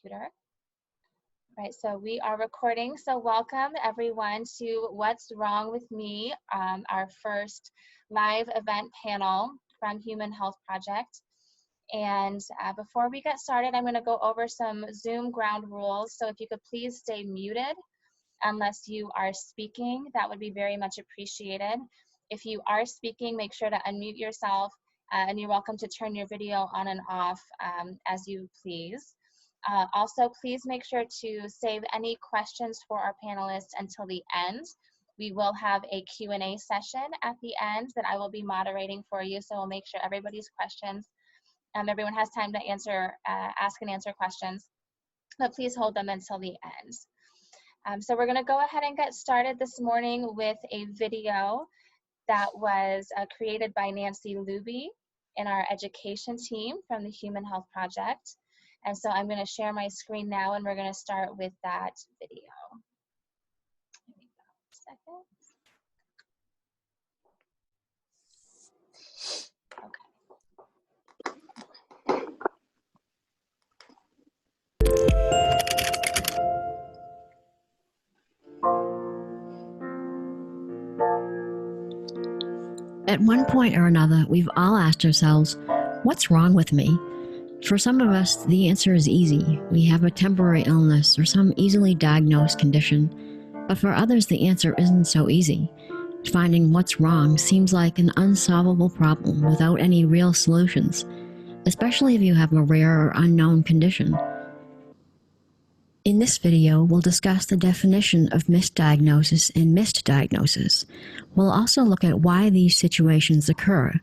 computer. Right, so we are recording. So welcome everyone to What's Wrong with Me, our first live event panel from Human Health Project. And before we get started, I'm going to go over some Zoom ground rules. So if you could please stay muted unless you are speaking, that would be very much appreciated. If you are speaking, make sure to unmute yourself, and you're welcome to turn your video on and off as you please. Also, please make sure to save any questions for our panelists until the end. We will have a Q&A session at the end that I will be moderating for you, so we'll make sure everybody's questions, everyone has time to ask and answer questions, but please hold them until the end. So we're going to go ahead and get started this morning with a video that was created by Nancy Luby in our education team from the Human Health Project. And so I'm going to share my screen now, and we're going to start with that video. Give me 1 second. At one point or another, we've all asked ourselves, what's wrong with me? For some of us, the answer is easy. We have a temporary illness or some easily diagnosed condition. But for others, the answer isn't so easy. Finding what's wrong seems like an unsolvable problem without any real solutions, especially if you have a rare or unknown condition. In this video, we'll discuss the definition of misdiagnosis and misdiagnosis. We'll also look at why these situations occur,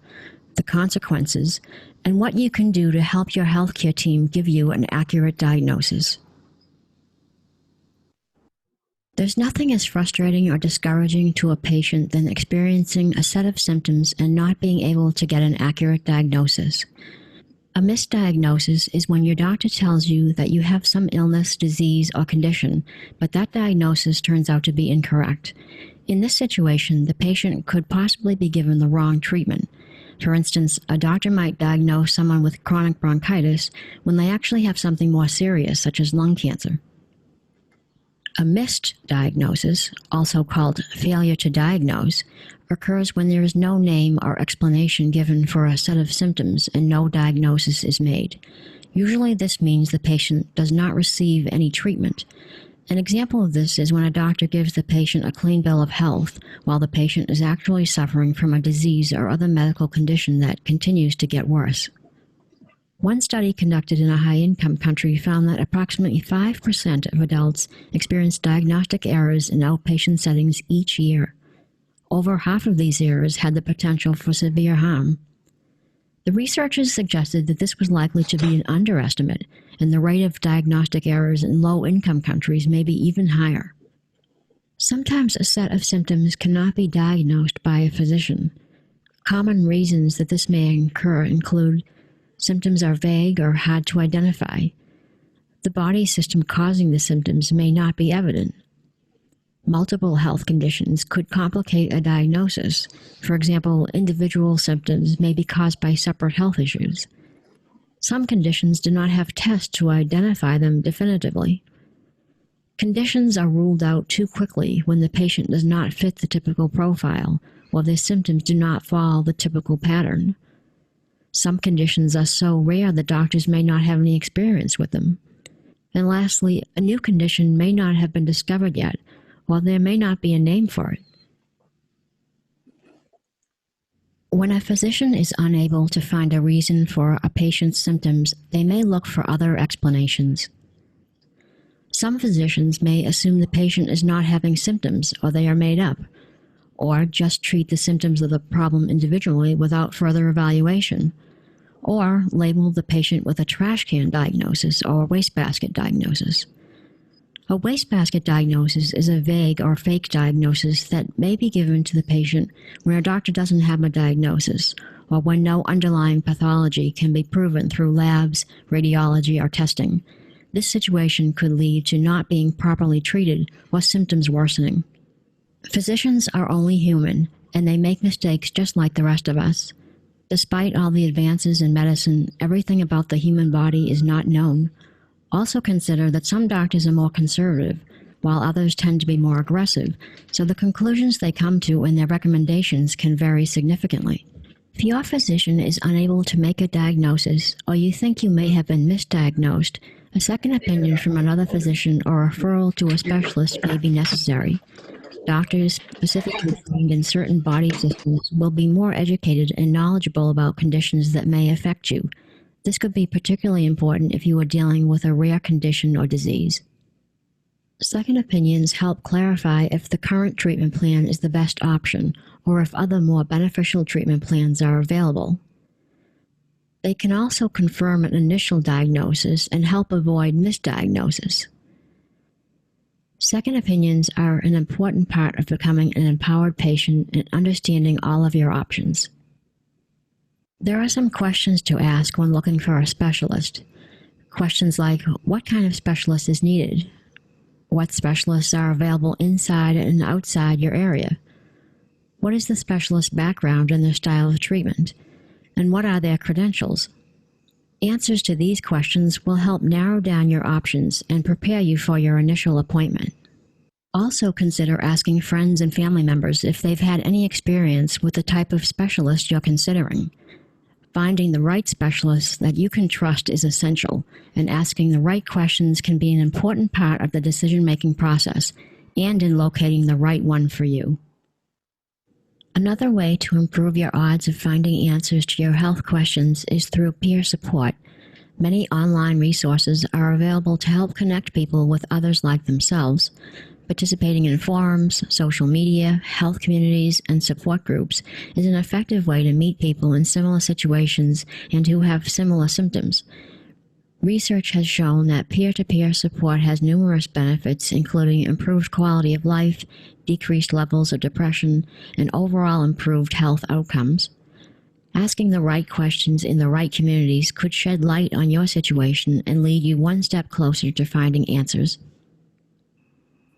the consequences, and what you can do to help your healthcare team give you an accurate diagnosis. There's nothing as frustrating or discouraging to a patient than experiencing a set of symptoms and not being able to get an accurate diagnosis. A misdiagnosis is when your doctor tells you that you have some illness, disease, or condition, but that diagnosis turns out to be incorrect. In this situation, the patient could possibly be given the wrong treatment. For instance, a doctor might diagnose someone with chronic bronchitis when they actually have something more serious, such as lung cancer. A missed diagnosis, also called failure to diagnose, occurs when there is no name or explanation given for a set of symptoms and no diagnosis is made. Usually this means the patient does not receive any treatment. An example of this is when a doctor gives the patient a clean bill of health while the patient is actually suffering from a disease or other medical condition that continues to get worse. One study conducted in a high-income country found that approximately 5% of adults experience diagnostic errors in outpatient settings each year. Over half of these errors had the potential for severe harm. The researchers suggested that this was likely to be an underestimate, and the rate of diagnostic errors in low-income countries may be even higher. Sometimes a set of symptoms cannot be diagnosed by a physician. Common reasons that this may occur include symptoms are vague or hard to identify. The body system causing the symptoms may not be evident. Multiple health conditions could complicate a diagnosis. For example, individual symptoms may be caused by separate health issues. Some conditions do not have tests to identify them definitively. Conditions are ruled out too quickly when the patient does not fit the typical profile or their symptoms do not follow the typical pattern. Some conditions are so rare that doctors may not have any experience with them. And lastly, a new condition may not have been discovered yet, while there may not be a name for it. When a physician is unable to find a reason for a patient's symptoms, they may look for other explanations. Some physicians may assume the patient is not having symptoms or they are made up, or just treat the symptoms of the problem individually without further evaluation, or label the patient with a trash can diagnosis or a wastebasket diagnosis. A wastebasket diagnosis is a vague or fake diagnosis that may be given to the patient when a doctor doesn't have a diagnosis, or when no underlying pathology can be proven through labs, radiology, or testing. This situation could lead to not being properly treated or symptoms worsening. Physicians are only human, and they make mistakes just like the rest of us. Despite all the advances in medicine, everything about the human body is not known. Also consider that some doctors are more conservative, while others tend to be more aggressive, so the conclusions they come to and their recommendations can vary significantly. If your physician is unable to make a diagnosis, or you think you may have been misdiagnosed, a second opinion from another physician or referral to a specialist may be necessary. Doctors specifically trained in certain body systems will be more educated and knowledgeable about conditions that may affect you. This could be particularly important if you are dealing with a rare condition or disease. Second opinions help clarify if the current treatment plan is the best option or if other more beneficial treatment plans are available. They can also confirm an initial diagnosis and help avoid misdiagnosis. Second opinions are an important part of becoming an empowered patient and understanding all of your options. There are some questions to ask when looking for a specialist. Questions like, what kind of specialist is needed? What specialists are available inside and outside your area? What is the specialist's background and their style of treatment? And what are their credentials? Answers to these questions will help narrow down your options and prepare you for your initial appointment. Also consider asking friends and family members if they've had any experience with the type of specialist you're considering. Finding the right specialist that you can trust is essential, and asking the right questions can be an important part of the decision-making process and in locating the right one for you. Another way to improve your odds of finding answers to your health questions is through peer support. Many online resources are available to help connect people with others like themselves. Participating in forums, social media, health communities, and support groups is an effective way to meet people in similar situations and who have similar symptoms. Research has shown that peer-to-peer support has numerous benefits, including improved quality of life, decreased levels of depression, and overall improved health outcomes. Asking the right questions in the right communities could shed light on your situation and lead you one step closer to finding answers.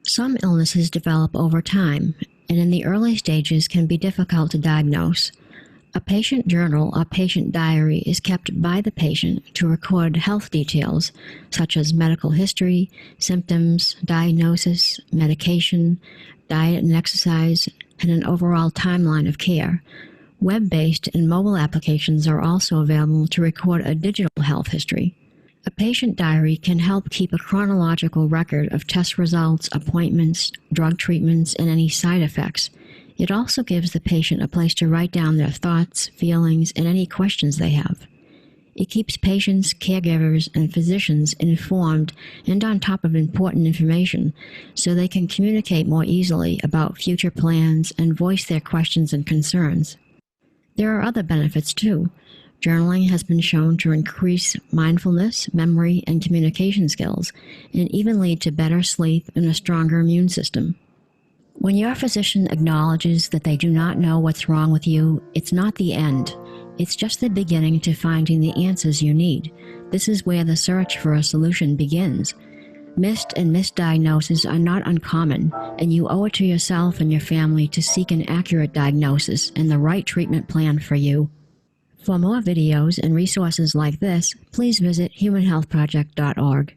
Some illnesses develop over time, and in the early stages can be difficult to diagnose. A patient journal or patient diary is kept by the patient to record health details, such as medical history, symptoms, diagnosis, medication, diet and exercise, and an overall timeline of care. Web-based and mobile applications are also available to record a digital health history. A patient diary can help keep a chronological record of test results, appointments, drug treatments, and any side effects. It also gives the patient a place to write down their thoughts, feelings, and any questions they have. It keeps patients, caregivers, and physicians informed and on top of important information so they can communicate more easily about future plans and voice their questions and concerns. There are other benefits too. Journaling has been shown to increase mindfulness, memory, and communication skills, and even lead to better sleep and a stronger immune system. When your physician acknowledges that they do not know what's wrong with you, it's not the end. It's just the beginning to finding the answers you need. This is where the search for a solution begins. Missed and misdiagnoses are not uncommon, and you owe it to yourself and your family to seek an accurate diagnosis and the right treatment plan for you. For more videos and resources like this, please visit humanhealthproject.org.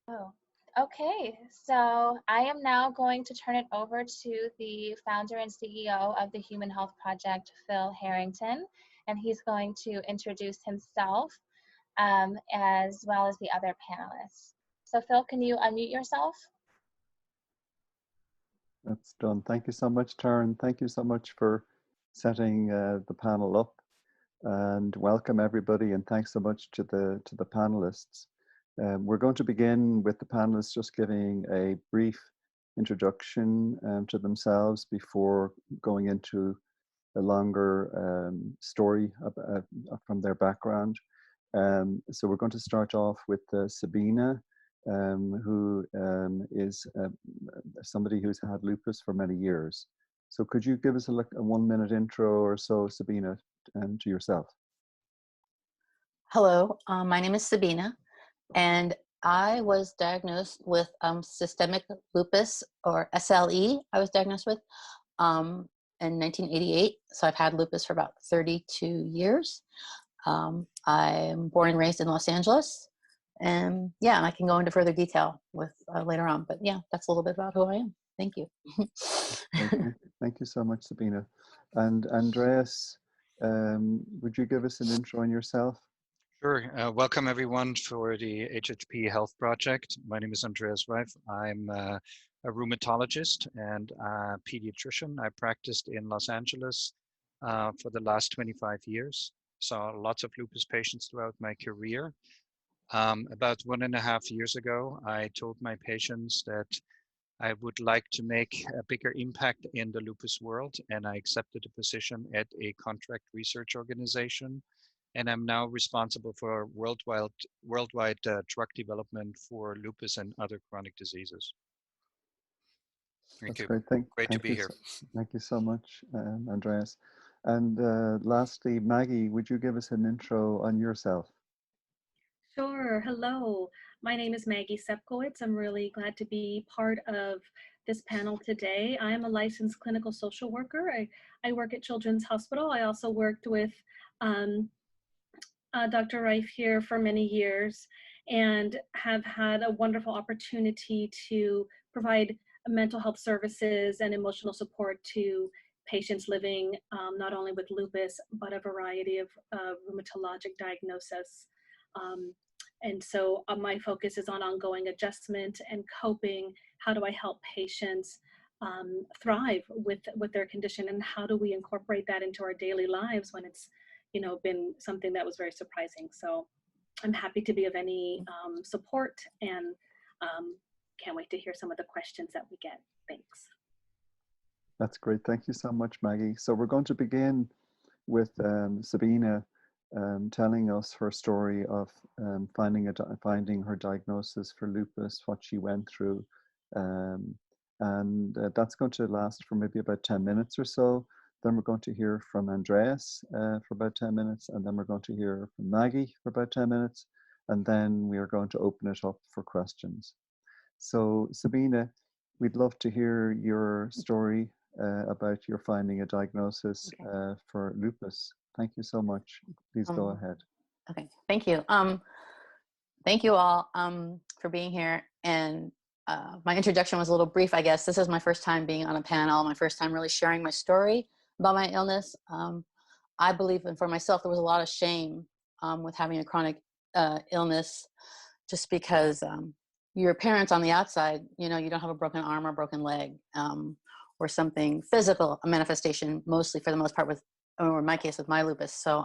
Oh, okay. So I am now going to turn it over to the founder and CEO of the Human Health Project, Phil Harrington, and he's going to introduce himself as well as the other panelists. So Phil, can you unmute yourself? That's done. Thank you so much, Taryn. Thank you so much for setting the panel up, and welcome everybody. And thanks so much to the panelists. We're going to begin with the panelists just giving a brief introduction to themselves before going into a longer story from their background. So we're going to start off with Sabina, who is somebody who's had lupus for many years. So could you give us a 1-minute intro or so, Sabina, to yourself? Hello, my name is Sabina, and I was diagnosed with systemic lupus, or SLE. I was diagnosed with in 1988. So I've had lupus for about 32 years. I'm born and raised in Los Angeles. And yeah, I can go into further detail with later on. But yeah, that's a little bit about who I am. Thank you. Thank you so much, Sabina. And Andreas, would you give us an intro on yourself? Sure. Welcome everyone for the HHP Health Project. My name is Andreas Reif. I'm a rheumatologist and a pediatrician. I practiced in Los Angeles for the last 25 years. Saw lots of lupus patients throughout my career. About 1.5 years ago, I told my patients that I would like to make a bigger impact in the lupus world, and I accepted a position at a contract research organization. And I'm now responsible for worldwide drug development for lupus and other chronic diseases. Thank you. Great to be here. Thank you so much, Andreas. And lastly, Maggie, would you give us an intro on yourself? Sure. Hello. My name is Maggie Sepkowitz. I'm really glad to be part of this panel today. I am a licensed clinical social worker. I work at Children's Hospital. I also worked with Dr. Reif here for many years and have had a wonderful opportunity to provide mental health services and emotional support to patients living not only with lupus, but a variety of rheumatologic diagnosis. And so my focus is on ongoing adjustment and coping. How do I help patients thrive with their condition, and how do we incorporate that into our daily lives when it's been something that was very surprising. So I'm happy to be of any support, and can't wait to hear some of the questions that we get. Thanks. That's great. Thank you so much, Maggie. So we're going to begin with Sabina telling us her story of finding her diagnosis for lupus, what she went through. And that's going to last for maybe about 10 minutes or so. Then we're going to hear from Andreas for about 10 minutes, and then we're going to hear from Maggie for about 10 minutes, and then we are going to open it up for questions. So Sabina, we'd love to hear your story about your finding a diagnosis for lupus. Thank you so much. Please go ahead. Okay, thank you. Thank you all for being here. And my introduction was a little brief, I guess. This is my first time being on a panel, my first time really sharing my story about my illness. I believe, and for myself, there was a lot of shame with having a chronic illness, just because your parents on the outside, you don't have a broken arm or broken leg or something physical, a manifestation, mostly for the most part or in my case with my lupus. So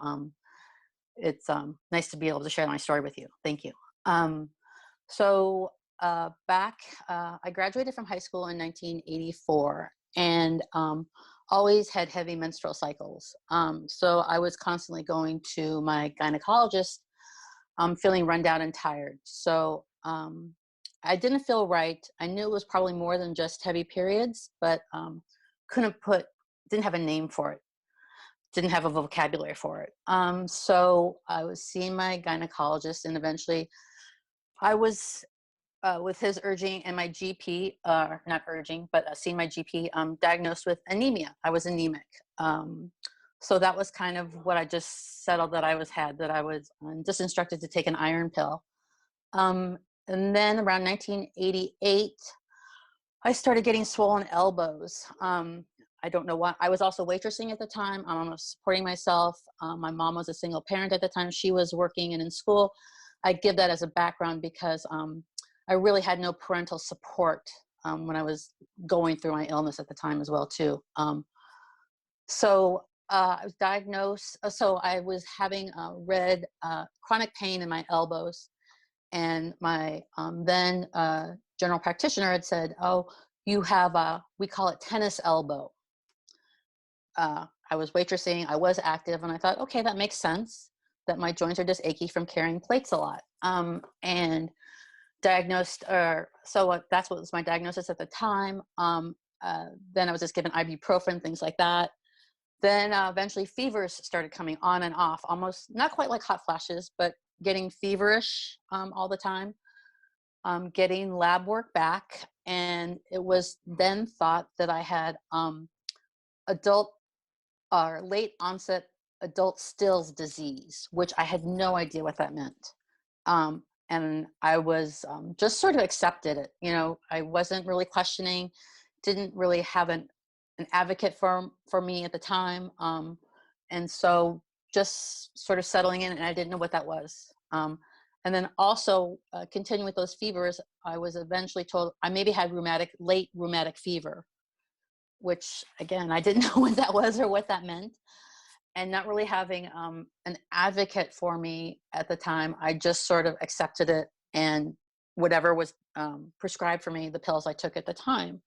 it's nice to be able to share my story with you. Thank you. I graduated from high school in 1984 and always had heavy menstrual cycles. So I was constantly going to my gynecologist feeling run down and tired. So I didn't feel right. I knew it was probably more than just heavy periods, but didn't have a name for it. Didn't have a vocabulary for it. So I was seeing my gynecologist, and eventually I was, with his urging and my GP, not urging, but seeing my GP, diagnosed with anemia. I was anemic. So that was kind of what I just settled that I was just instructed to take an iron pill. And then around 1988, I started getting swollen elbows. I don't know why. I was also waitressing at the time. I was supporting myself. My mom was a single parent at the time. She was working and in school. I give that as a background because I really had no parental support when I was going through my illness at the time as well too. So I was diagnosed. So I was having red chronic pain in my elbows, and my then general practitioner had said, "Oh, you have we call it tennis elbow." I was waitressing, I was active, and I thought, okay, that makes sense, that my joints are just achy from carrying plates a lot. And diagnosed, so that's what was my diagnosis at the time. Then I was just given ibuprofen, things like that. Then eventually fevers started coming on and off, almost not quite like hot flashes, but getting feverish all the time. getting lab work back, and it was then thought that I had adult or late onset adult Still's disease, which I had no idea what that meant. And I was just sort of accepted it. You know, I wasn't really questioning, didn't really have an advocate for me at the time. And so just sort of settling in, and I didn't know what that was. And then also continuing with those fevers, I was eventually told I maybe had late rheumatic fever, which again, I didn't know what that was or what that meant. And not really having an advocate for me at the time, I just sort of accepted it, and whatever was prescribed for me, the pills I took at the time.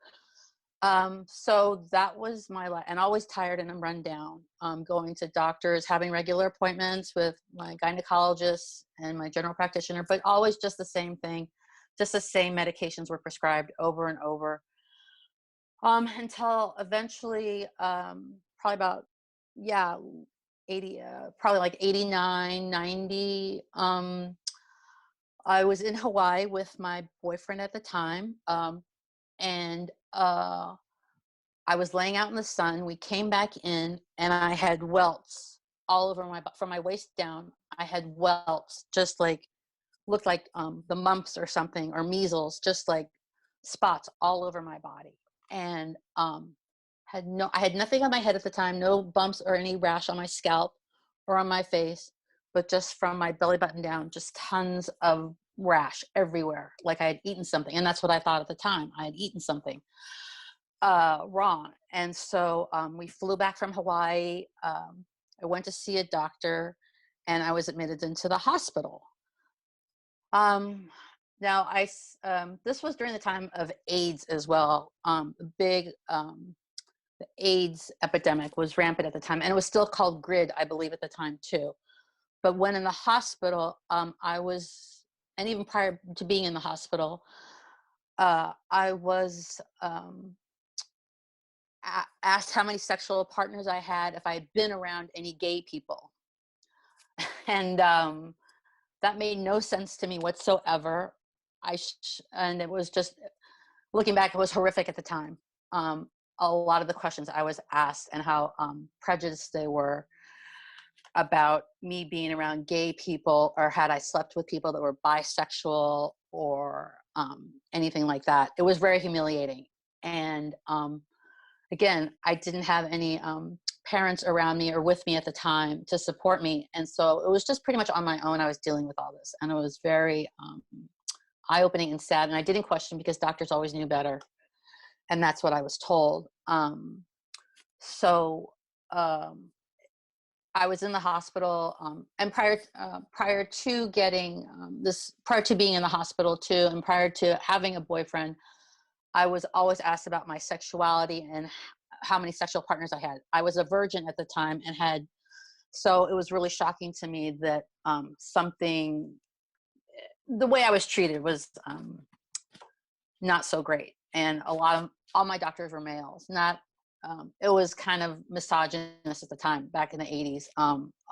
So that was my life, and always tired and run down, going to doctors, having regular appointments with my gynecologist and my general practitioner, but always just the same thing, just the same medications were prescribed over and over, until eventually, probably about, 80, probably like 89, 90. I was in Hawaii with my boyfriend at the time. And I was laying out in the sun. We came back in, and I had welts all over from my waist down. I had welts, just like, looked like the mumps or something, or measles, just like spots all over my body. And I had nothing on my head at the time, no bumps or any rash on my scalp or on my face, but just from my belly button down, just tons of rash everywhere, like I had eaten something. And that's what I thought at the time. I had eaten something wrong. And so we flew back from Hawaii. I went to see a doctor, and I was admitted into the hospital. Now, this was during the time of AIDS as well. The AIDS epidemic was rampant at the time, and it was still called GRID, I believe, at the time too. But when in the hospital, and even prior to being in the hospital, I was asked how many sexual partners I had, if I had been around any gay people. And that made no sense to me whatsoever. And it was just, looking back, it was horrific at the time. A lot of the questions I was asked, and how prejudiced they were about me being around gay people, or had I slept with people that were bisexual, or anything like that. It was very humiliating. And again, I didn't have any parents around me or with me at the time to support me. And so it was just pretty much on my own. I was dealing with all this, and it was very eye-opening and sad. And I didn't question, because doctors always knew better. And that's what I was told. I was in the hospital, and prior to getting prior to being in the hospital too, and prior to having a boyfriend, I was always asked about my sexuality and how many sexual partners I had. I was a virgin at the time, and so it was really shocking to me that the way I was treated was not so great. And all my doctors were males. It was kind of misogynist at the time, back in the 80s.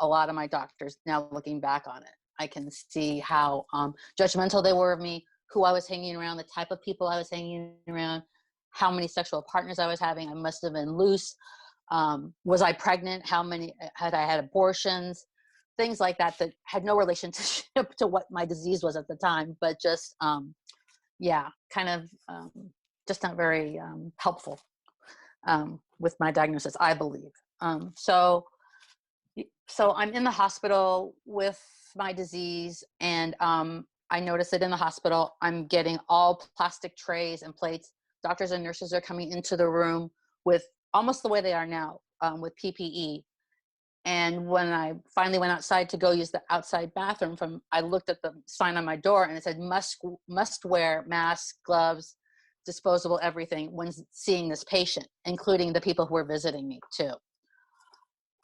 A lot of my doctors, now looking back on it, I can see how judgmental they were of me, who I was hanging around, the type of people I was hanging around, how many sexual partners I was having. I must have been loose. Was I pregnant? How many had I had abortions? Things like that had no relationship to what my disease was at the time, but just kind of just not very helpful with my diagnosis, I believe. So I'm in the hospital with my disease, and I notice that in the hospital, I'm getting all plastic trays and plates. Doctors and nurses are coming into the room with almost the way they are now, with PPE. And when I finally went outside to go use the outside bathroom, I looked at the sign on my door, and it said must wear masks, gloves, disposable everything when seeing this patient, including the people who were visiting me too.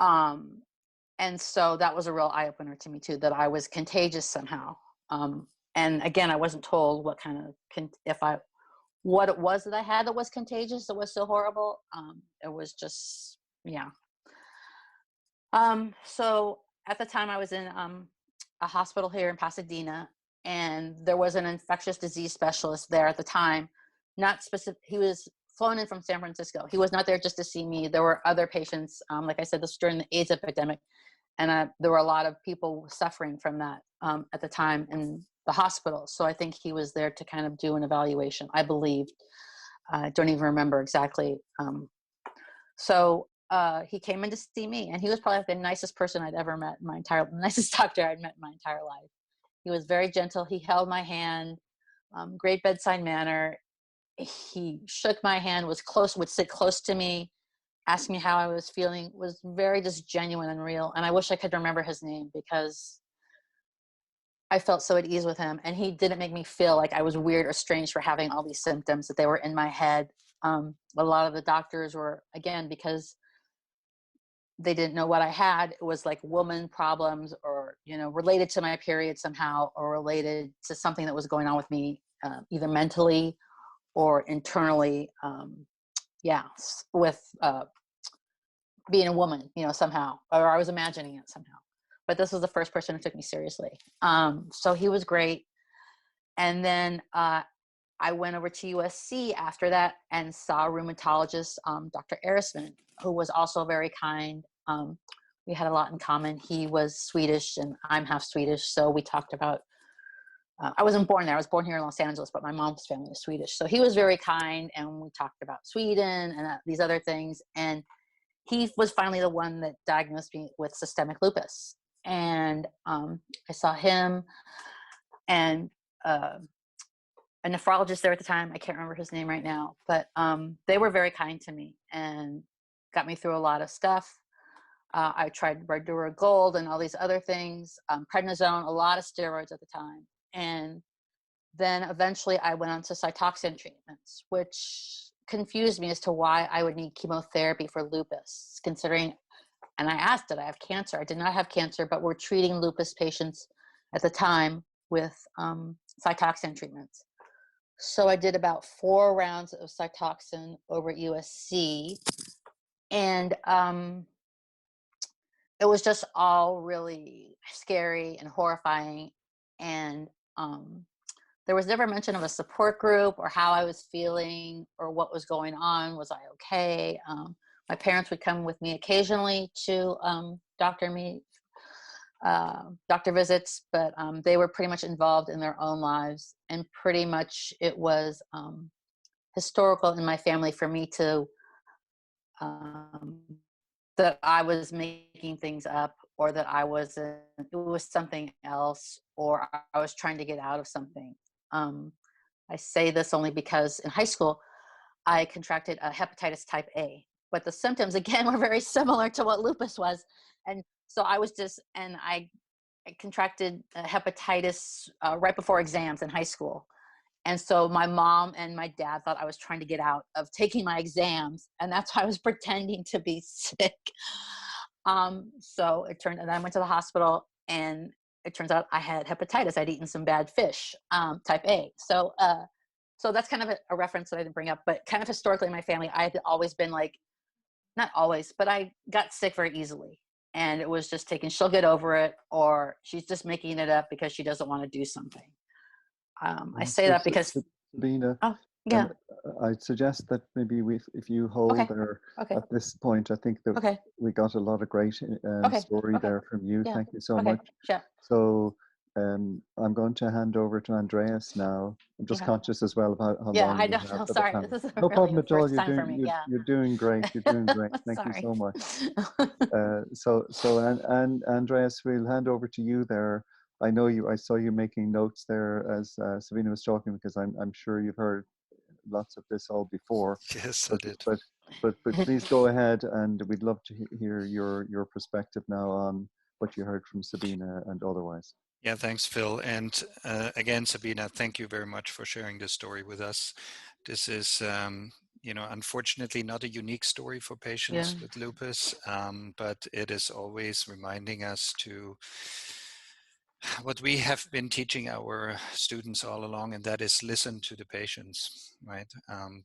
And so that was a real eye-opener to me too, that I was contagious somehow. And again, I wasn't told what it was that I had that was contagious, that was so horrible. It was just, yeah. So at the time I was in a hospital here in Pasadena, and there was an infectious disease specialist there at the time. Not specific. He was flown in from San Francisco. He was not there just to see me. There were other patients. Like I said, this was during the AIDS epidemic, and there were a lot of people suffering from that at the time in the hospital. So I think he was there to kind of do an evaluation, I believe. I don't even remember exactly. So he came in to see me, and he was probably the nicest person I'd ever met in my entire, nicest doctor I'd met in my entire life. He was very gentle. He held my hand, great bedside manner. He shook my hand, was close, would sit close to me, ask me how I was feeling, was very just genuine and real. And I wish I could remember his name because I felt so at ease with him. And he didn't make me feel like I was weird or strange for having all these symptoms, that they were in my head. A lot of the doctors were, again, because they didn't know what I had, it was like woman problems, or, you know, related to my period somehow, or related to something that was going on with me, either mentally or internally. With being a woman, you know, somehow, or I was imagining it somehow. But this was the first person who took me seriously. So he was great. And then I went over to USC after that and saw a rheumatologist, Dr. Arisman, who was also very kind. We had a lot in common. He was Swedish and I'm half Swedish. So we talked about, I wasn't born there. I was born here in Los Angeles, but my mom's family is Swedish. So he was very kind, and we talked about Sweden and these other things. And he was finally the one that diagnosed me with systemic lupus. And I saw him and a nephrologist there at the time. I can't remember his name right now, but they were very kind to me and got me through a lot of stuff. I tried Bardura Gold and all these other things, prednisone, a lot of steroids at the time. And then eventually I went on to Cytoxan treatments, which confused me as to why I would need chemotherapy for lupus, considering, and I asked, did I have cancer? I did not have cancer, but we're treating lupus patients at the time with Cytoxan treatments. So I did about 4 rounds of Cytoxan over at USC, and it was just all really scary and horrifying. And there was never mention of a support group or how I was feeling or what was going on. Was I okay? My parents would come with me occasionally to doctor visits, but they were pretty much involved in their own lives. And pretty much it was historical in my family for me to, that I was making things up, or that I wasn't, it was something else, or I was trying to get out of something. I say this only because in high school, I contracted a hepatitis type A, but the symptoms again were very similar to what lupus was. And so I was just, and I contracted hepatitis right before exams in high school. And so my mom and my dad thought I was trying to get out of taking my exams, and that's why I was pretending to be sick. So it turned, and I went to the hospital, and it turns out I had hepatitis. I'd eaten some bad fish, type A. So that's kind of a reference that I didn't bring up, but kind of historically in my family, I had always been like, not always, but I got sick very easily. And it was just taking, she'll get over it, or she's just making it up because she doesn't want to do something. I say that because Sabina, oh yeah, I'd suggest that maybe if you hold there at this point, I think that we got a lot of great story there from you. Yeah. Thank you so much. Yeah. So I'm going to hand over to Andreas now. I'm just conscious as well about how long I we don't have know. for Sorry, the panel. this is No really problem the at all. first time for me. You're doing great. You're doing great. Thank you so much. And Andreas, we'll hand over to you there. I know you. I saw you making notes there as Sabina was talking, because I'm sure you've heard lots of this all before. Yes, I did. But please go ahead, and we'd love to hear your perspective now on what you heard from Sabina and otherwise. Yeah, thanks, Phil. And again, Sabina, thank you very much for sharing this story with us. This is, unfortunately not a unique story for patients with lupus, but it is always reminding us to what we have been teaching our students all along, and that is listen to the patients, right?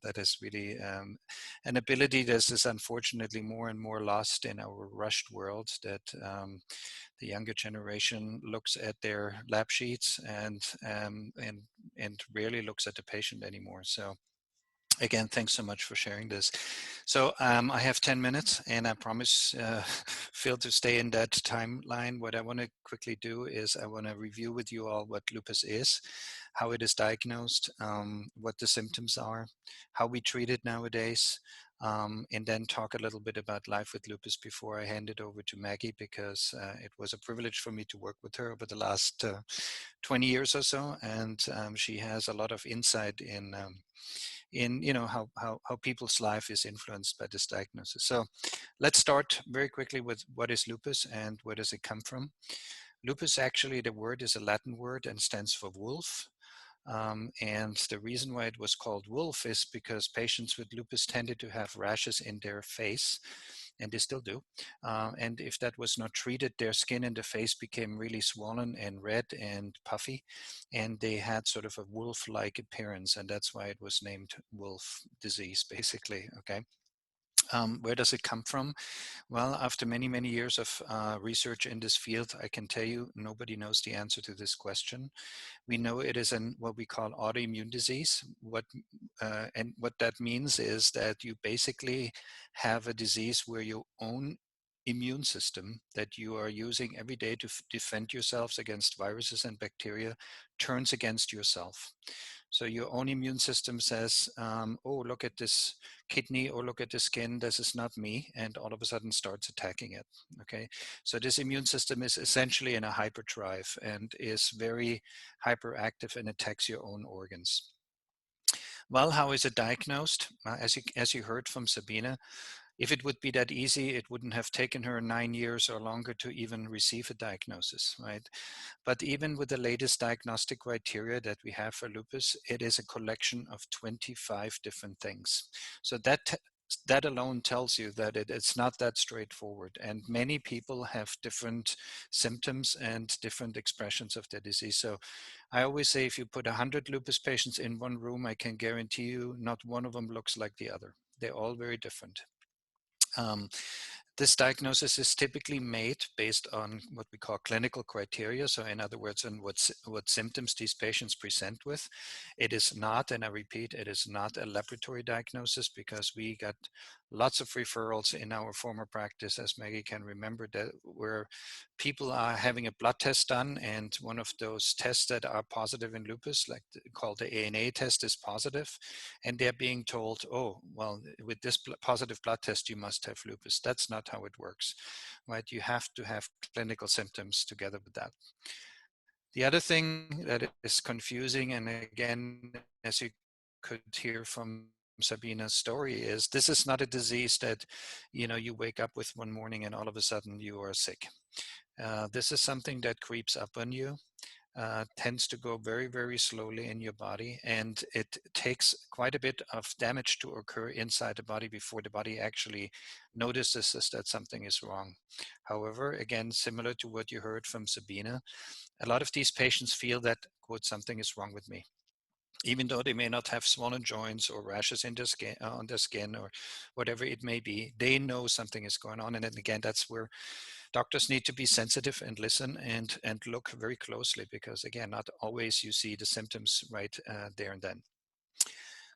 That is really an ability that is unfortunately more and more lost in our rushed world, that the younger generation looks at their lab sheets and rarely looks at the patient anymore. So again, thanks so much for sharing this. So I have 10 minutes and I promise Phil to stay in that timeline. What I want to quickly do is I want to review with you all what lupus is, how it is diagnosed, what the symptoms are, how we treat it nowadays, and then talk a little bit about life with lupus before I hand it over to Maggie, because it was a privilege for me to work with her over the last 20 years or so, and she has a lot of insight in how people's life is influenced by this diagnosis. So let's start very quickly with what is lupus and where does it come from. Lupus, actually, the word is a Latin word and stands for wolf. And the reason why it was called wolf is because patients with lupus tended to have rashes in their face, and they still do. And if that was not treated, their skin in the face became really swollen and red and puffy, and they had sort of a wolf-like appearance, and that's why it was named wolf disease, basically. Okay. Where does it come from? Well, after many, many years of research in this field, I can tell you nobody knows the answer to this question. We know it is what we call autoimmune disease. And what that means is that you basically have a disease where your own immune system that you are using every day to defend yourselves against viruses and bacteria turns against yourself. So your own immune system says, oh, look at this kidney, or look at the skin, this is not me, and all of a sudden starts attacking it. Okay, so this immune system is essentially in a hyperdrive and is very hyperactive and attacks your own organs. Well, how is it diagnosed? As you heard from Sabina, if it would be that easy, it wouldn't have taken her 9 years or longer to even receive a diagnosis, right? But even with the latest diagnostic criteria that we have for lupus, it is a collection of 25 different things. So that alone tells you that it's not that straightforward. And many people have different symptoms and different expressions of their disease. So I always say if you put 100 lupus patients in one room, I can guarantee you not one of them looks like the other. They're all very different. Um, this diagnosis is typically made based on what we call clinical criteria. So in other words, on what symptoms these patients present with. It is not, and I repeat, it is not a laboratory diagnosis, because we got lots of referrals in our former practice, as Maggie can remember, that where people are having a blood test done, and one of those tests that are positive in lupus, like called the ANA test, is positive, and they're being told, oh, well, with this positive blood test, you must have lupus. That's not how it works, right? You have to have clinical symptoms together with that. The other thing that is confusing, and again, as you could hear from Sabina's story, is this is not a disease that, you wake up with one morning and all of a sudden you are sick. This is something that creeps up on you. Tends to go very, very slowly in your body, and it takes quite a bit of damage to occur inside the body before the body actually notices that something is wrong. However, again, similar to what you heard from Sabina, a lot of these patients feel that, quote, something is wrong with me. Even though they may not have swollen joints or rashes in their skin, on their skin, or whatever it may be, they know something is going on. And then again, that's where doctors need to be sensitive and listen and look very closely, because again, not always you see the symptoms right there and then.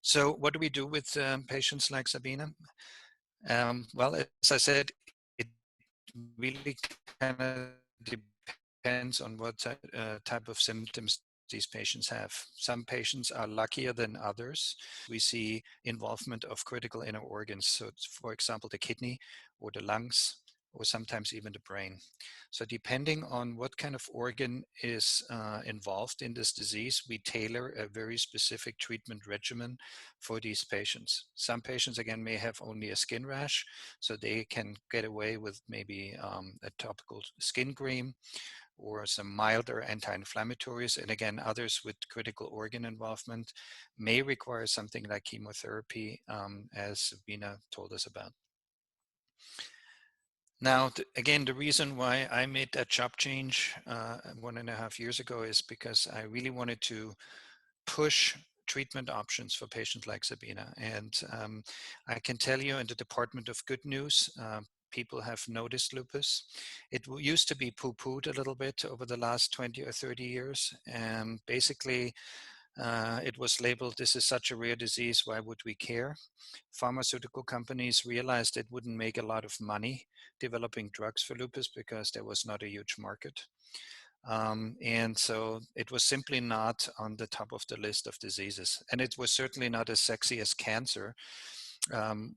So what do we do with patients like Sabina? Well, as I said, it really kind of depends on what type of symptoms these patients have. Some patients are luckier than others. We see involvement of critical inner organs. So for example, the kidney or the lungs, or sometimes even the brain. So depending on what kind of organ is involved in this disease, we tailor a very specific treatment regimen for these patients. Some patients, again, may have only a skin rash, so they can get away with maybe a topical skin cream or some milder anti-inflammatories. And again, others with critical organ involvement may require something like chemotherapy, as Sabina told us about. Now, again, the reason why I made that job change 1.5 years ago is because I really wanted to push treatment options for patients like Sabina. And I can tell you in the Department of Good News, people have noticed lupus. It used to be poo-pooed a little bit over the last 20 or 30 years. And basically, it was labeled, this is such a rare disease, why would we care? Pharmaceutical companies realized it wouldn't make a lot of money developing drugs for lupus because there was not a huge market. And so it was simply not on the top of the list of diseases. And it was certainly not as sexy as cancer,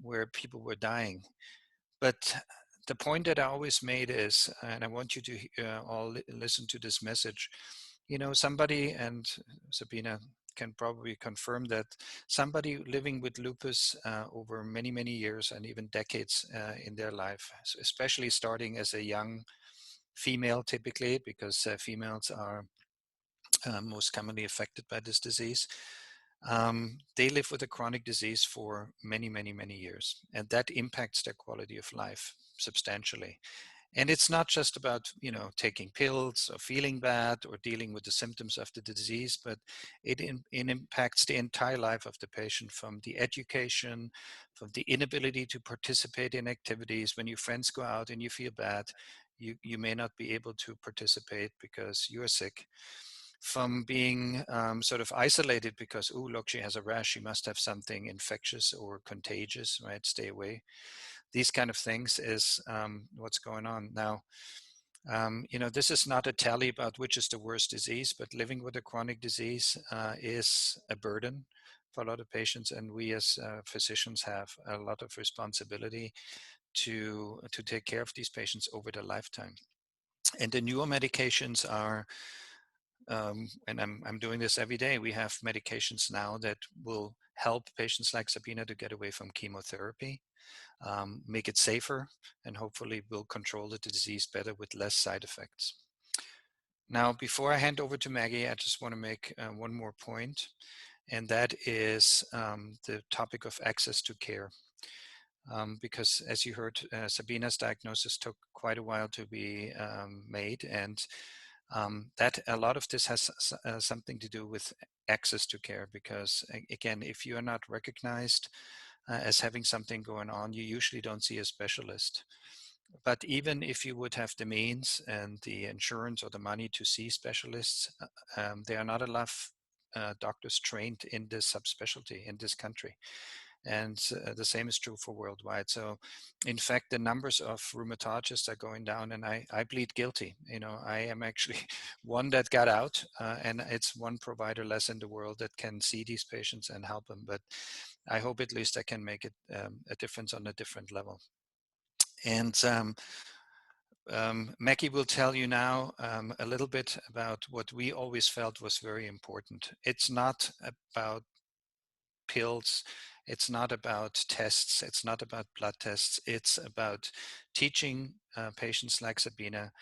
where people were dying. But the point that I always made is, and I want you to all listen to this message, somebody, and Sabina can probably confirm that, somebody living with lupus over many, many years and even decades in their life, especially starting as a young female typically, because females are most commonly affected by this disease. They live with a chronic disease for many, many, many years, and that impacts their quality of life substantially. And it's not just about, taking pills or feeling bad or dealing with the symptoms of the disease, but it impacts the entire life of the patient, from the education, from the inability to participate in activities. When your friends go out and you feel bad, you may not be able to participate because you're sick. From being sort of isolated because, oh, look, she has a rash, she must have something infectious or contagious, right? Stay away. These kind of things is what's going on now. This is not a tally about which is the worst disease, but living with a chronic disease is a burden for a lot of patients, and we as physicians have a lot of responsibility to take care of these patients over their lifetime. And the newer medications are, and I'm doing this every day, we have medications now that will help patients like Sabina to get away from chemotherapy, make it safer, and hopefully will control the disease better with less side effects. Now, before I hand over to Maggie, I just want to make one more point, and that is the topic of access to care. Because as you heard, Sabina's diagnosis took quite a while to be made, and that a lot of this has something to do with access to care, because again, if you are not recognized as having something going on, you usually don't see a specialist. But even if you would have the means and the insurance or the money to see specialists, there are not enough doctors trained in this subspecialty in this country. And the same is true for worldwide. So in fact, the numbers of rheumatologists are going down, and I plead guilty. I am actually one that got out, and it's one provider less in the world that can see these patients and help them. But I hope at least I can make it a difference on a different level. And Maggie will tell you now a little bit about what we always felt was very important. It's not about pills, it's not about tests, it's not about blood tests, it's about teaching patients like Sabina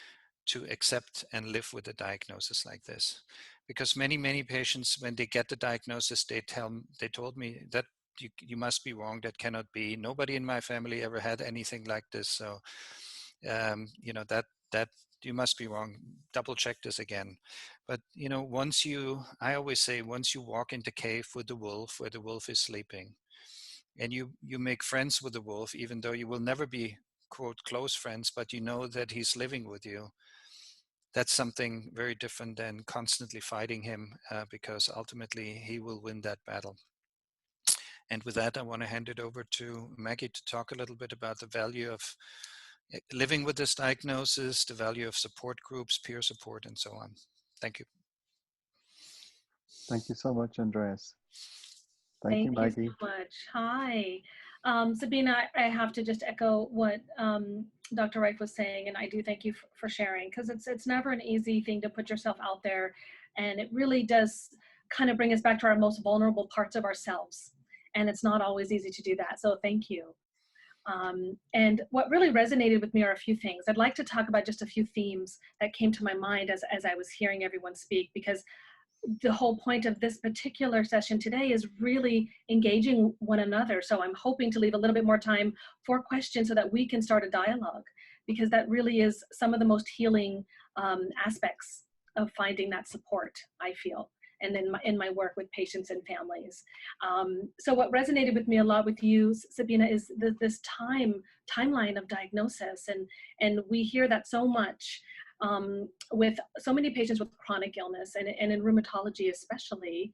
to accept and live with a diagnosis like this. Because many, many patients, when they get the diagnosis, they told me that you must be wrong, that cannot be. Nobody in my family ever had anything like this. So, that you must be wrong. Double check this again. But, I always say, once you walk in the cave with the wolf, where the wolf is sleeping, and you make friends with the wolf, even though you will never be, quote, close friends, but you know that he's living with you, that's something very different than constantly fighting him, because ultimately he will win that battle. And with that, I want to hand it over to Maggie to talk a little bit about the value of living with this diagnosis, the value of support groups, peer support, and so on. Thank you. Thank you so much, Andreas. Thank you, Thank Maggie. you so much. Hi. Sabina, I have to just echo what Dr. Reif was saying, and I do thank you for sharing, because it's never an easy thing to put yourself out there, and it really does kind of bring us back to our most vulnerable parts of ourselves, and it's not always easy to do that, so thank you. And what really resonated with me are a few things. I'd like to talk about just a few themes that came to my mind as I was hearing everyone speak, because the whole point of this particular session today is really engaging one another. So I'm hoping to leave a little bit more time for questions so that we can start a dialogue. because that really is some of the most healing aspects of finding that support, I feel, and in my work with patients and families. So what resonated with me a lot with you, Sabina, is this timeline of diagnosis, and we hear that so much with so many patients with chronic illness, and in rheumatology especially.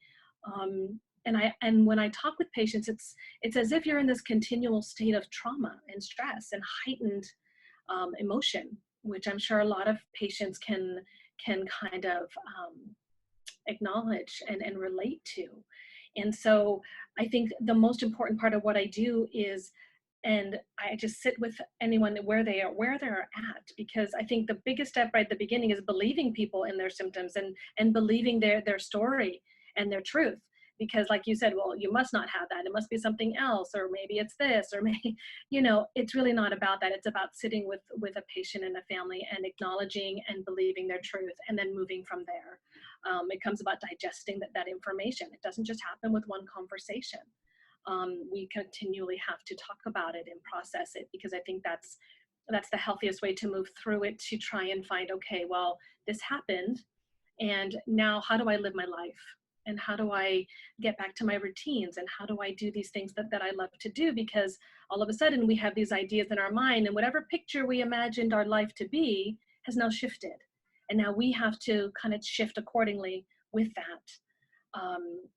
And when I talk with patients, it's as if you're in this continual state of trauma and stress and heightened emotion, which I'm sure a lot of patients can kind of acknowledge and relate to. And so I think the most important part of what I do is, and I just sit with anyone where they're at, because I think the biggest step right at the beginning is believing people in their symptoms and believing their story and their truth. Because like you said, well, you must not have that. It must be something else, or maybe it's this, or maybe, it's really not about that. It's about sitting with a patient and a family and acknowledging and believing their truth, and then moving from there. It comes about digesting that information. It doesn't just happen with one conversation. We continually have to talk about it and process it, because I think that's the healthiest way to move through it, to try and find, okay, well, this happened, and now how do I live my life? And how do I get back to my routines? And how do I do these things that I love to do? Because all of a sudden we have these ideas in our mind, and whatever picture we imagined our life to be has now shifted. And now we have to kind of shift accordingly with that.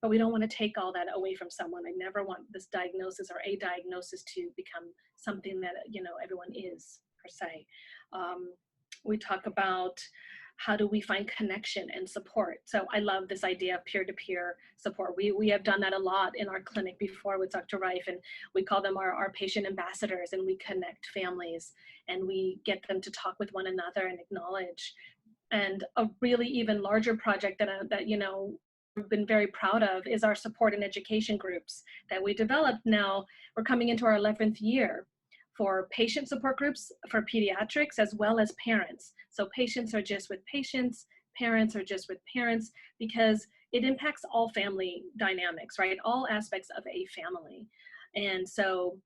But we don't want to take all that away from someone. I never want this diagnosis or a diagnosis to become something that, everyone is, per se. We talk about how do we find connection and support. So I love this idea of peer-to-peer support. We have done that a lot in our clinic before with Dr. Reif, and we call them our patient ambassadors, and we connect families and we get them to talk with one another and acknowledge. And a really even larger project that we've been very proud of is our support and education groups that we developed. Now we're coming into our 11th year, for patient support groups for pediatrics as well as parents. So patients are just with patients, parents are just with parents, because it impacts all family dynamics, right? All aspects of a family. And so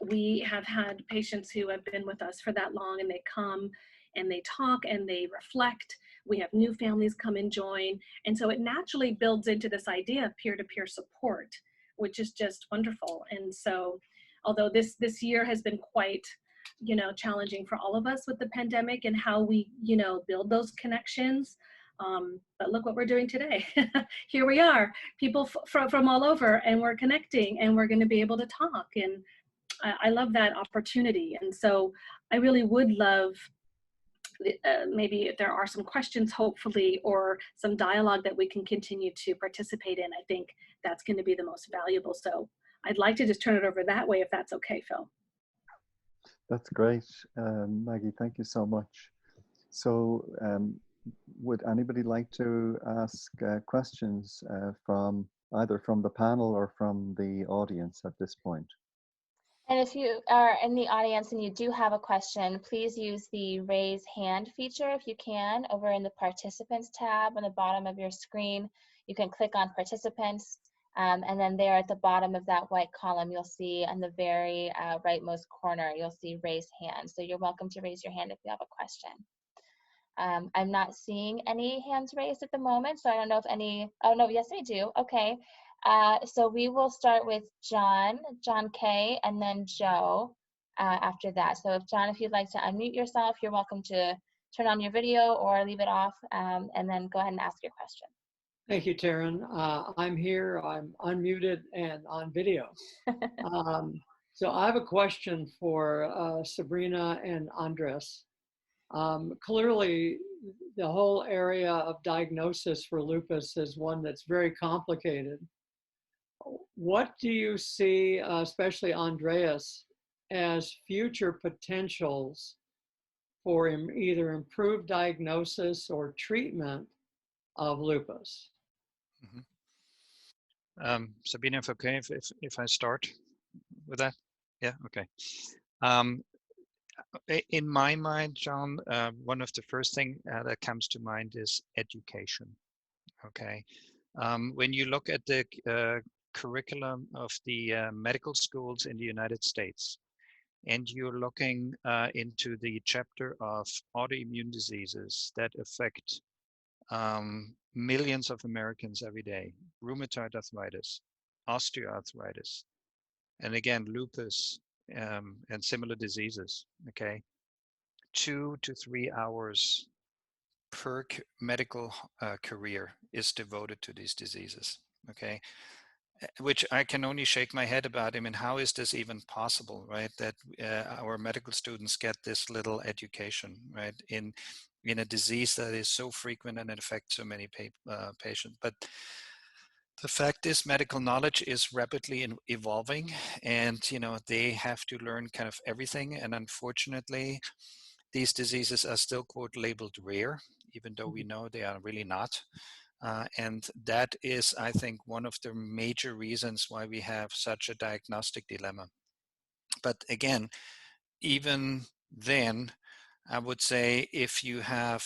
we have had patients who have been with us for that long, and they come and they talk and they reflect. We have new families come and join. And so it naturally builds into this idea of peer-to-peer support, which is just wonderful. And so although this year has been quite, challenging for all of us with the pandemic and how we, build those connections. But look what we're doing today. Here we are, people from all over, and we're connecting, and we're going to be able to talk. And I love that opportunity. And so I really would love, maybe if there are some questions, hopefully, or some dialogue that we can continue to participate in. I think that's going to be the most valuable. So I'd like to just turn it over that way, if that's okay, Phil. That's great, Maggie. Thank you so much. So would anybody like to ask questions from either from the panel or from the audience at this point? And if you are in the audience and you do have a question, please use the raise hand feature if you can over in the participants tab on the bottom of your screen. You can click on participants, and then there at the bottom of that white column, you'll see on the very rightmost corner, you'll see raise hand. So you're welcome to raise your hand if you have a question. I'm not seeing any hands raised at the moment, so I don't know if any, oh no, yes I do, okay. So we will start with John K, and then Joe after that. So if you'd like to unmute yourself, you're welcome to turn on your video or leave it off, and then go ahead and ask your question. Thank you, Taryn. I'm here, I'm unmuted and on video. So I have a question for Sabrina and Andres. Clearly, the whole area of diagnosis for lupus is one that's very complicated. What do you see, especially Andreas, as future potentials for either improved diagnosis or treatment of lupus? Mm-hmm. Sabina, if okay, if I start with that? Yeah, okay. In my mind, John, one of the first thing that comes to mind is education. Okay, when you look at the curriculum of the medical schools in the United States, and you're looking into the chapter of autoimmune diseases that affect millions of Americans every day: rheumatoid arthritis, osteoarthritis, and again, lupus, and similar diseases, okay? 2 to 3 hours per medical career is devoted to these diseases, okay? Which I can only shake my head about. I mean, how is this even possible, right? That our medical students get this little education, right, in a disease that is so frequent and it affects so many patients. But the fact is, medical knowledge is rapidly evolving, and they have to learn kind of everything. And unfortunately, these diseases are still, quote, labeled rare, even though we know they are really not. And that is, I think, one of the major reasons why we have such a diagnostic dilemma. But again, even then, I would say if you have,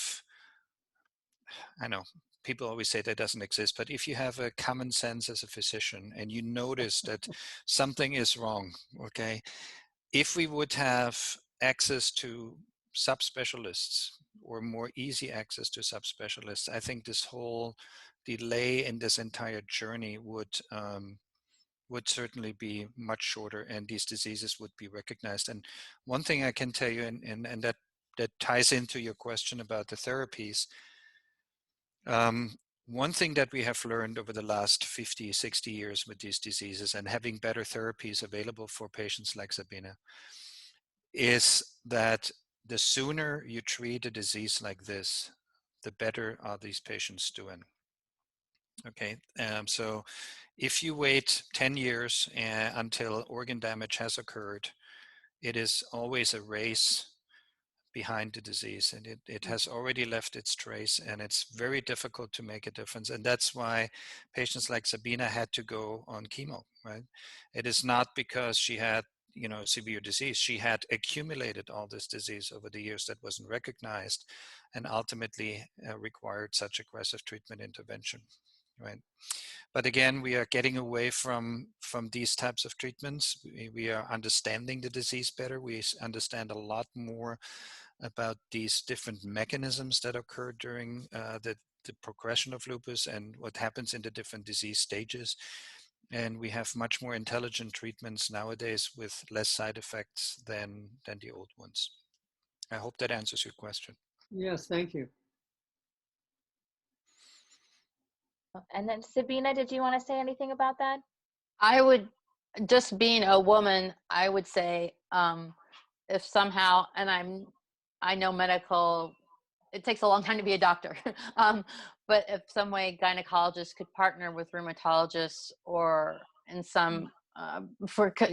I know people always say that doesn't exist, but if you have a common sense as a physician and you notice that something is wrong, okay, if we would have access to subspecialists or more easy access to subspecialists, I think this whole delay in this entire journey would certainly be much shorter, and these diseases would be recognized. And one thing I can tell you, and that ties into your question about the therapies, one thing that we have learned over the last 50, 60 years with these diseases and having better therapies available for patients like Sabina is that the sooner you treat a disease like this, the better are these patients doing. Okay, so if you wait 10 years until organ damage has occurred, it is always a race behind the disease, and it has already left its trace, and it's very difficult to make a difference. And that's why patients like Sabina had to go on chemo, right? It is not because she had severe disease. She had accumulated all this disease over the years that wasn't recognized, and ultimately required such aggressive treatment intervention, right? But again, we are getting away from these types of treatments. We are understanding the disease better. We understand a lot more about these different mechanisms that occur during the progression of lupus and what happens in the different disease stages. And we have much more intelligent treatments nowadays with less side effects than the old ones. I hope that answers your question. Yes, thank you. And then Sabina, did you want to say anything about that? I would, just being a woman, I would say, if somehow, and I know medical, it takes a long time to be a doctor, but if some way gynecologists could partner with rheumatologists, or in some,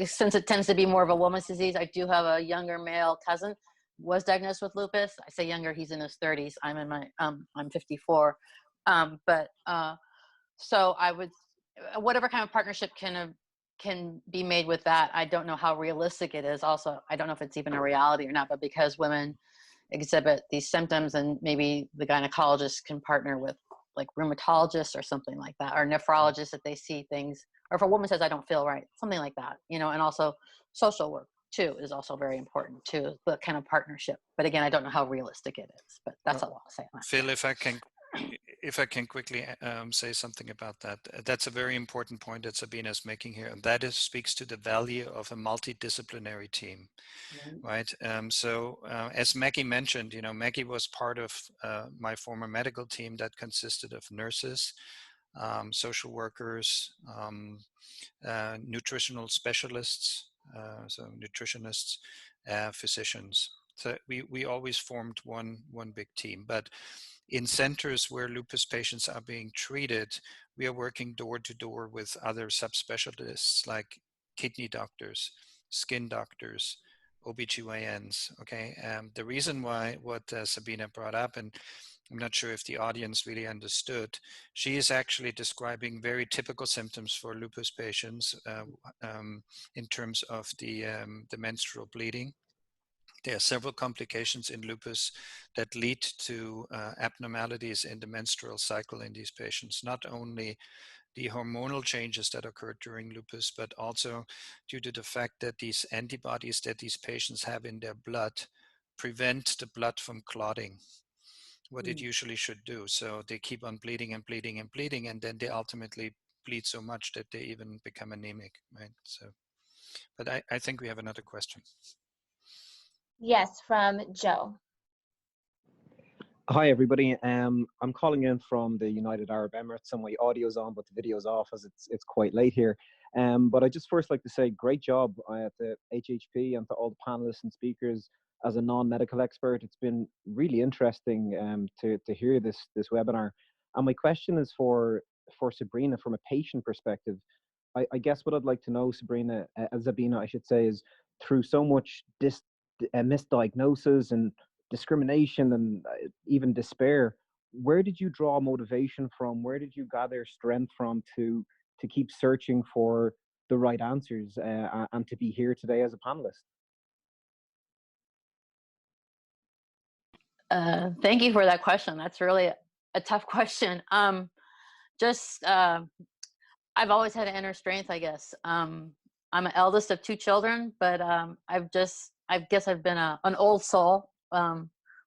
since it tends to be more of a woman's disease, I do have a younger male cousin, was diagnosed with lupus. I say younger, he's in his 30s. I'm 54. So I would, whatever kind of partnership can be made with that. I don't know how realistic it is. Also, I don't know if it's even a reality or not, but because women exhibit these symptoms, and maybe the gynecologist can partner with like rheumatologists or something like that, or nephrologists if they see things, or if a woman says, I don't feel right, something like that, and also social work too is also very important too, the kind of partnership. But again, I don't know how realistic it is, but that's all I'll say on that. Phil, if I can quickly say something about that, that's a very important point that Sabina is making here, and that speaks to the value of a multidisciplinary team, right? So as Maggie mentioned, Maggie was part of my former medical team that consisted of nurses, social workers, nutritional specialists, so nutritionists, physicians. So we always formed one big team. But in centers where lupus patients are being treated, we are working door to door with other subspecialists like kidney doctors, skin doctors, OBGYNs. Okay, the reason why what Sabina brought up, and I'm not sure if the audience really understood, she is actually describing very typical symptoms for lupus patients in terms of the menstrual bleeding. There are several complications in lupus that lead to abnormalities in the menstrual cycle in these patients, not only the hormonal changes that occurred during lupus, but also due to the fact that these antibodies that these patients have in their blood prevent the blood from clotting, what it usually should do. So they keep on bleeding and bleeding and bleeding, and then they ultimately bleed so much that they even become anemic, right? So, but I think we have another question. Yes, from Joe. Hi, everybody. I'm calling in from the United Arab Emirates, and my audio's on, but the video's off as it's quite late here. But I just first like to say great job at the HHP and to all the panelists and speakers. As a non-medical expert, it's been really interesting to hear this webinar. And my question is for Sabrina from a patient perspective. I guess what I'd like to know, Sabrina, Zabina, I should say, is through so much misdiagnosis and discrimination and even despair, where did you draw motivation from? Where did you gather strength from to keep searching for the right answers and to be here today as a panelist? Thank you for that question. That's really a tough question. I've always had an inner strength, I guess. I'm an eldest of 2 children, but I guess I've been an old soul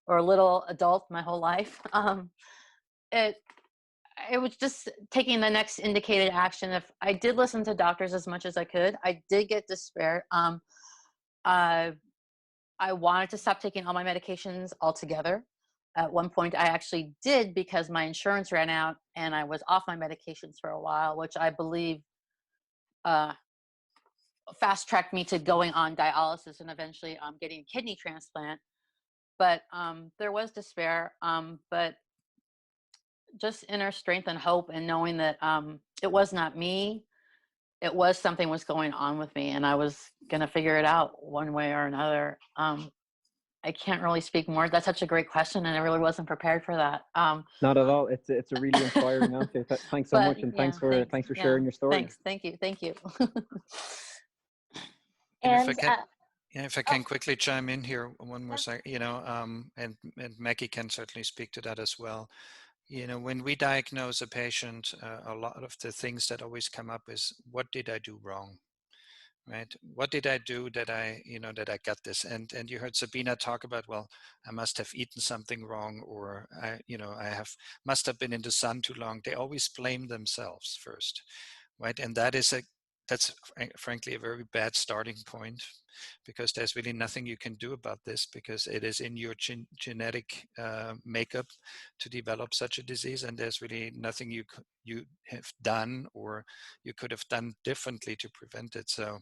or a little adult my whole life. It was just taking the next indicated action. If I did listen to doctors as much as I could, I did get despair. I wanted to stop taking all my medications altogether. At one point, I actually did because my insurance ran out and I was off my medications for a while, which I believe fast-tracked me to going on dialysis and eventually getting a kidney transplant. But there was despair, but just inner strength and hope and knowing that it was not me. It was something was going on with me and I was going to figure it out one way or another. I can't really speak more. That's such a great question and I really wasn't prepared for that. Not at all. It's a really inspiring answer. Thanks so much, and yeah, thanks for sharing your story. Thanks. Thank you. And if I can quickly chime in here one more second, and Maggie can certainly speak to that as well. When we diagnose a patient, a lot of the things that always come up is, what did I do wrong? Right? What did I do that I got this? And you heard Sabina talk about, well, I must have eaten something wrong, or I must have been in the sun too long. They always blame themselves first, right? And that's frankly a very bad starting point, because there's really nothing you can do about this, because it is in your genetic makeup to develop such a disease, and there's really nothing you have done or you could have done differently to prevent it. So,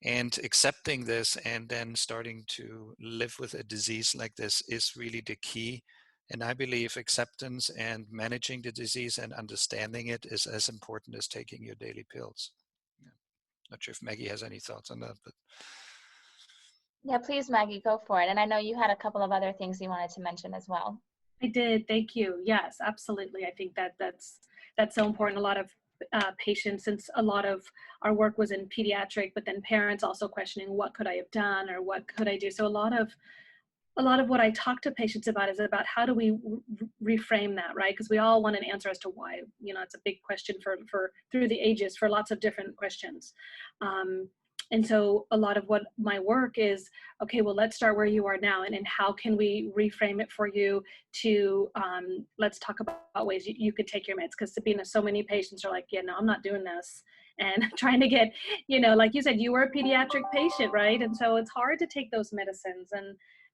and accepting this and then starting to live with a disease like this is really the key. And I believe acceptance and managing the disease and understanding it is as important as taking your daily pills. Not sure if Maggie has any thoughts on that, but. Yeah, please, Maggie, go for it. And I know you had a couple of other things you wanted to mention as well. I did. Thank you. Yes, absolutely. I think that's so important. A lot of patients, since a lot of our work was in pediatric, but then parents also questioning, what could I have done or what could I do? So a lot of what I talk to patients about is about how do we reframe that, right? Because we all want an answer as to why. It's a big question for through the ages for lots of different questions. And so a lot of what my work is, okay, well, let's start where you are now, and how can we reframe it for you to, let's talk about ways you could take your meds. Because Sabina, so many patients are like, yeah, no, I'm not doing this. And trying to get, like you said, you were a pediatric patient, right? And so it's hard to take those medicines,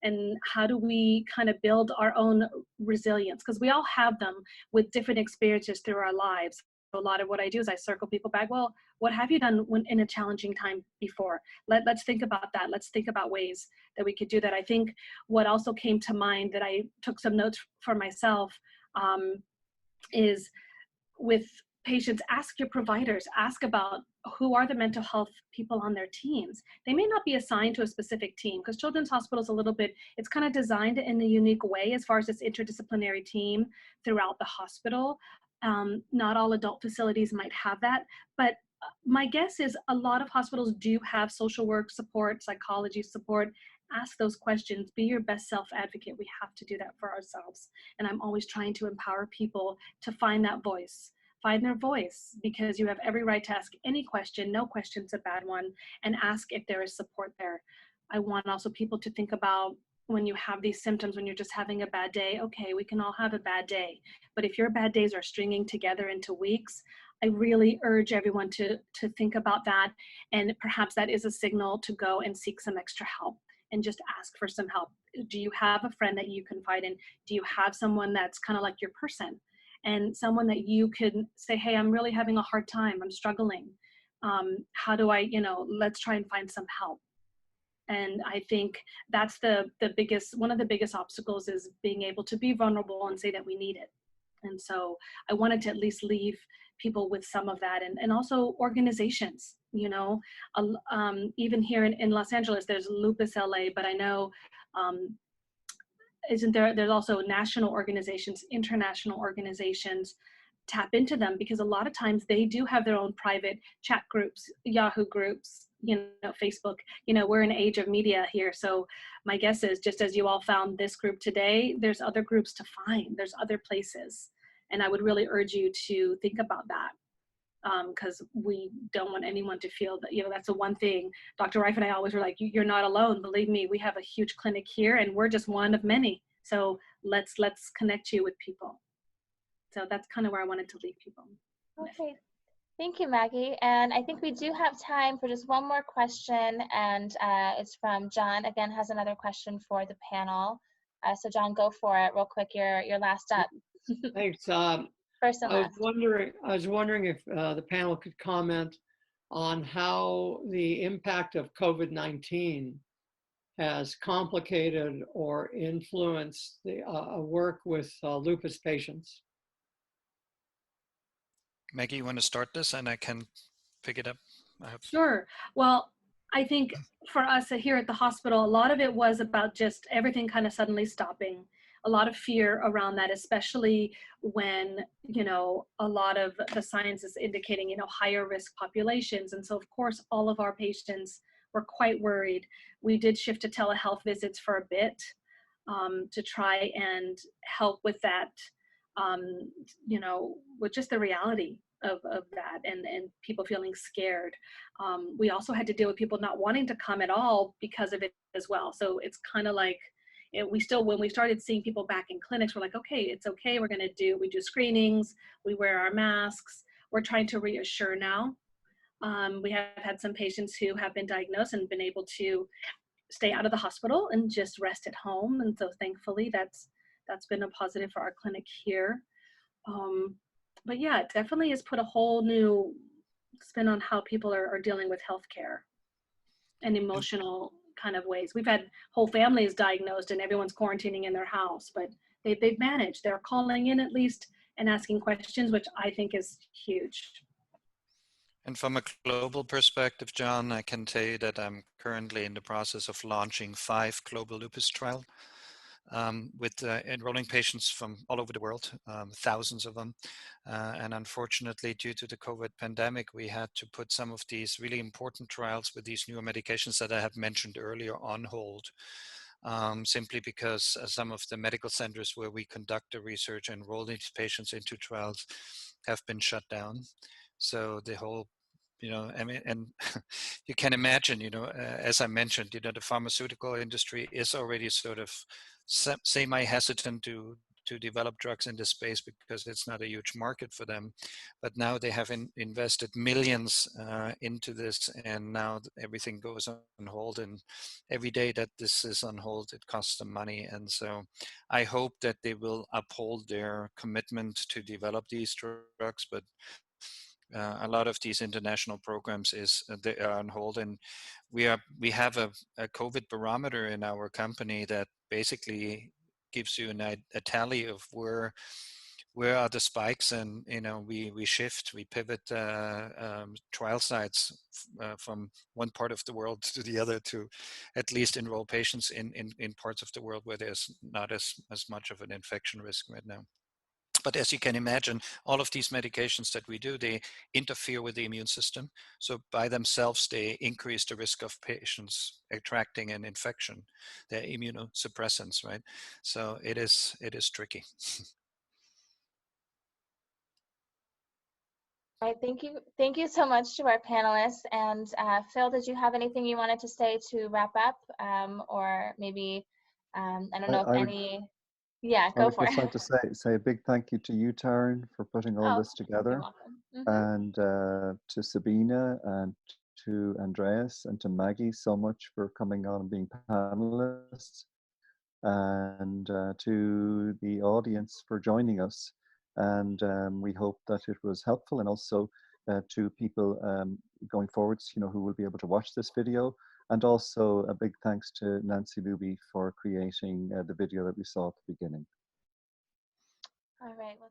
and how do we kind of build our own resilience? Because we all have them with different experiences through our lives. A lot of what I do is I circle people back. Well, what have you done when in a challenging time before? Let's think about that. Let's think about ways that we could do that. I think what also came to mind that I took some notes for myself is with patients, ask your providers, ask about who are the mental health people on their teams. They may not be assigned to a specific team, because Children's Hospital is a little bit, it's kind of designed in a unique way as far as this interdisciplinary team throughout the hospital. Not all adult facilities might have that, but my guess is a lot of hospitals do have social work support, psychology support. Ask those questions, be your best self-advocate. We have to do that for ourselves. And I'm always trying to empower people to find that voice find their voice, because you have every right to ask any question. No question's a bad one, and ask if there is support there. I want also people to think about, when you have these symptoms, when you're just having a bad day, okay, we can all have a bad day. But if your bad days are stringing together into weeks, I really urge everyone to think about that. And perhaps that is a signal to go and seek some extra help and just ask for some help. Do you have a friend that you confide in? Do you have someone that's kind of like your person, and someone that you can say, hey, I'm really having a hard time, I'm struggling. How do I, let's try and find some help. And I think that's one of the biggest obstacles, is being able to be vulnerable and say that we need it. And so I wanted to at least leave people with some of that. And also organizations, even here in Los Angeles, there's Lupus LA, but I know, there's also national organizations, international organizations. Tap into them, because a lot of times they do have their own private chat groups, Yahoo groups, Facebook. We're in an age of media here, so my guess is, just as you all found this group today, there's other groups to find, there's other places. And I would really urge you to think about that, because we don't want anyone to feel that, that's the one thing Dr. Reif and I always were like, you're not alone. Believe me, we have a huge clinic here, and we're just one of many. So let's connect you with people. So that's kind of where I wanted to leave people. Okay, thank you, Maggie. And I think we do have time for just one more question, and it's from John. Again, has another question for the panel. So John, go for it real quick. You're last up. Thanks. First and I last. was wondering if the panel could comment on how the impact of COVID-19 has complicated or influenced the work with lupus patients. Maggie, you want to start this and I can pick it up? Sure. Well, I think for us here at the hospital, a lot of it was about just everything kind of suddenly stopping. A lot of fear around that, especially when, a lot of the science is indicating, higher risk populations. And so, of course, all of our patients were quite worried. We did shift to telehealth visits for a bit, to try and help with that, with just the reality of that, and people feeling scared. We also had to deal with people not wanting to come at all because of it as well. So it's kind of like, when we started seeing people back in clinics, we're like, okay, it's okay. We do screenings, we wear our masks. We're trying to reassure now. We have had some patients who have been diagnosed and been able to stay out of the hospital and just rest at home. And so thankfully that's been a positive for our clinic here. But yeah, it definitely has put a whole new spin on how people are dealing with healthcare and emotional kind of ways. We've had whole families diagnosed and everyone's quarantining in their house, but they've managed. They're calling in at least and asking questions, which I think is huge. And from a global perspective, John, I can tell you that I'm currently in the process of launching 5 global lupus trials, with enrolling patients from all over the world, thousands of them. And unfortunately, due to the COVID pandemic, we had to put some of these really important trials with these newer medications that I have mentioned earlier on hold, simply because some of the medical centers where we conduct the research and enroll these patients into trials have been shut down. So the whole, and you can imagine, as I mentioned, the pharmaceutical industry is already sort of semi-hesitant to develop drugs in this space because it's not a huge market for them. But now they have invested millions into this, and now everything goes on hold. And every day that this is on hold, it costs them money. And so I hope that they will uphold their commitment to develop these drugs. But a lot of these international programs they are on hold, and we have a COVID barometer in our company that basically gives you a tally of where are the spikes, and we pivot trial sites from one part of the world to the other to at least enroll patients in parts of the world where there's not as much of an infection risk right now. But as you can imagine, all of these medications that we do, they interfere with the immune system. So by themselves, they increase the risk of patients attracting an infection. They're immunosuppressants, right? So it is tricky. All right, thank you so much to our panelists. And Phil, did you have anything you wanted to say to wrap up, or maybe I don't know if I would any. Yeah, I go would for just it. like to say a big thank you to you, Taryn, for putting all Oh, this you're together, welcome. and to Sabina and to Andreas and to Maggie so much for coming on and being panelists, and to the audience for joining us. And we hope that it was helpful, and also to people going forwards, who will be able to watch this video. And also a big thanks to Nancy Luby for creating the video that we saw at the beginning. All right. Well,